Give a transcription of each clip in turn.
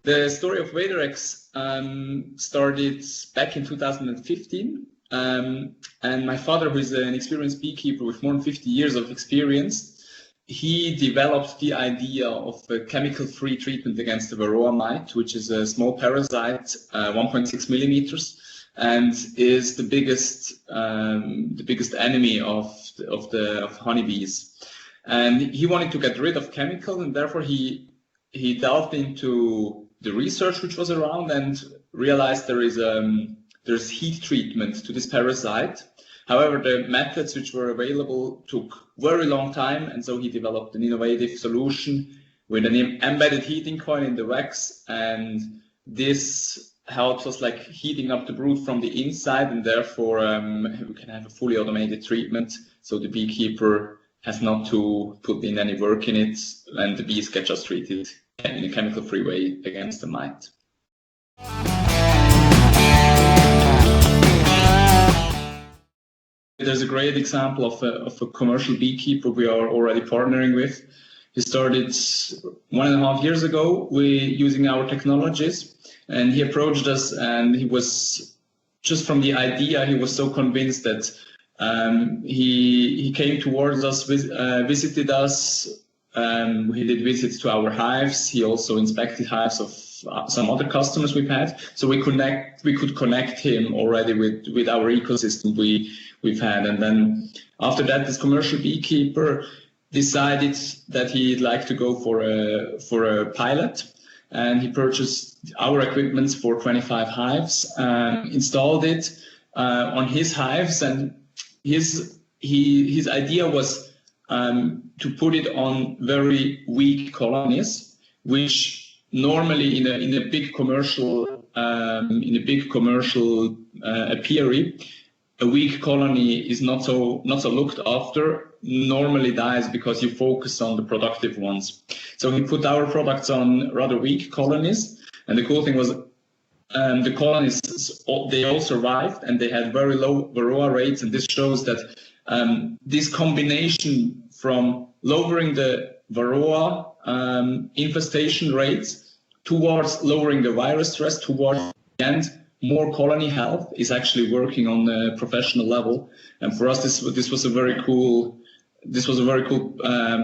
The story of Vatorex started back in 2015. And my father, who is an experienced beekeeper with more than 50 years of experience, he developed the idea of a chemical-free treatment against the Varroa mite, which is a small parasite, 1.6 millimeters, and is the biggest enemy of honeybees. And he wanted to get rid of chemicals, and therefore he delved into the research which was around and realized there's heat treatment to this parasite. However, the methods which were available took very long time, and so he developed an innovative solution with an embedded heating coil in the wax, and this helps us like heating up the brood from the inside, and therefore we can have a fully automated treatment, so the beekeeper has not to put in any work in it, and the bees get just treated in a chemical-free way against the mite. There's a great example of a commercial beekeeper we are already partnering with. He started 1.5 years ago using our technologies, and he approached us, and he was just from the idea, he was so convinced that he came towards us, visited us. He did visits to our hives. He also inspected hives of some other customers we've had. So we could connect him already with our ecosystem we've had. And then after that, this commercial beekeeper decided that he'd like to go for a pilot, and he purchased our equipment for 25 hives, installed it on his hives, and his idea was to put it on very weak colonies, which normally in a big commercial apiary, a weak colony is not so looked after, normally dies because you focus on the productive ones. So he put our products on rather weak colonies, and the cool thing was the colonies, they all survived, and they had very low Varroa rates, and this shows that this combination from lowering the Varroa infestation rates towards lowering the virus stress towards the end, more colony health is actually working on a professional level. And for us, this was a very cool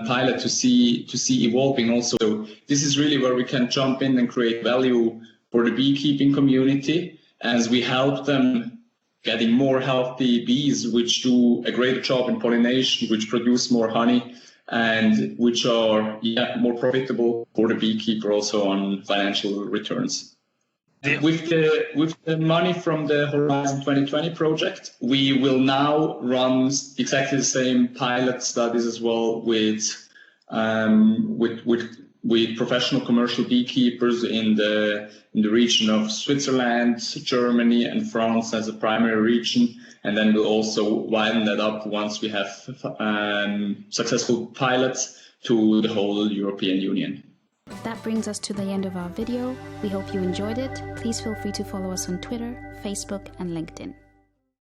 pilot to see evolving. Also, this is really where we can jump in and create value for the beekeeping community as we help them getting more healthy bees, which do a greater job in pollination, which produce more honey, and which are more profitable for the beekeeper also on financial returns. With the money from the Horizon 2020 project, we will now run exactly the same pilot studies as well with professional commercial beekeepers in the region of Switzerland, Germany, and France as a primary region, and then we'll also widen that up once we have successful pilots to the whole European Union. That brings us to the end of our video. We hope you enjoyed it. Please feel free to follow us on Twitter, Facebook, and LinkedIn.